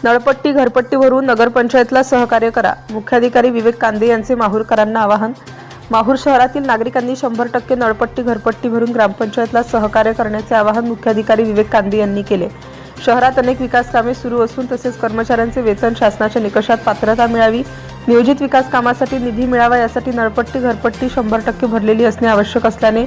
नळपट्टी घरपट्टी भरून नगरपंचायतला सहकार्य करा. मुख्याधिकारी विवेक कांदे यांचे माहूरकरांना आवाहन. माहूर शहरातील नागरिकांनी 100% नळपट्टी घरपट्टी भरून ग्रामपंचायतला सहकार्य करण्याचे आवाहन मुख्याधिकारी विवेक कांदे यांनी केले. शहरात अनेक विकास कामे सुरू असून तसेच कर्मचाऱ्यांचे वेतन शासनाच्या निकषात पात्रता मिळावी, नियोजित विकास कामासाठी निधी मिळावा यासाठी नळपट्टी घरपट्टी 100% भरलेली असणे आवश्यक असल्याने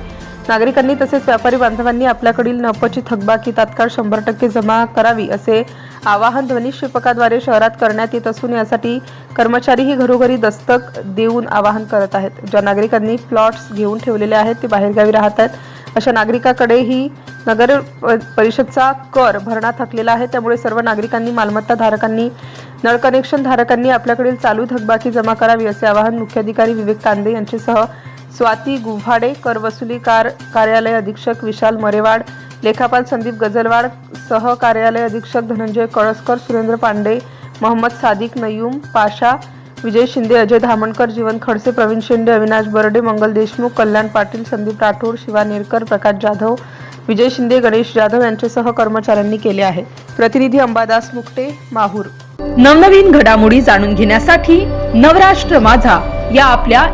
नागरिकांनी तसेच व्यापारी बांधवांनी आपल्याकडील नफाची थकबाकी तात्काळ 100% जमा करावी असे आवाहन ध्वनिक्षेपकाद्वारे शहरात करण्यात येत असून यासाठी कर्मचारीही घरोघरी दस्तक देऊन आवाहन करत आहेत. ज्या नागरिकांनी प्लॉट्स घेऊन ठेवलेले आहेत ते बाहेरगावी राहत आहेत अशा नागरिकांकडेही नगर परिषदचा कर भरणा थकलेला आहे. त्यामुळे सर्व नागरिकांनी मालमत्ता धारकांनी नळ कनेक्शन धारकांनी आपल्याकडील चालू थकबाकी जमा करावी असे आवाहन मुख्याधिकारी विवेक कांदे यांच्यासह स्वाती गुव्हाडे, कर वसुली कार्यालय अधीक्षक विशाल मरेवाड, लेखापाल संदीप गजलवाड, सह कार्यालय अधीक्षक धनंजय कळसकर, सुरेंद्र पांडे, मोहम्मद सादिक, नयूम पाशा, विजय शिंदे, अजय धामणकर, जीवन खडसे, प्रवीण शेंडे, अविनाश बर्डे, मंगल देशमुख, कल्याण पाटील, संदीप राठोड, शिवा नेरकर, प्रकाश जाधव, विजय शिंदे, गणेश जाधव यांच्यासह कर्मचाऱ्यांनी केले आहे. प्रतिनिधी अंबादास मुकटे, माहूर. नवनवीन घडामोडी जाणून घेण्यासाठी नवराष्ट्र माझा या आपल्या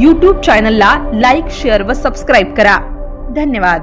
YouTube चॅनलला लाईक, शेअर व सबस्क्राईब करा. धन्यवाद.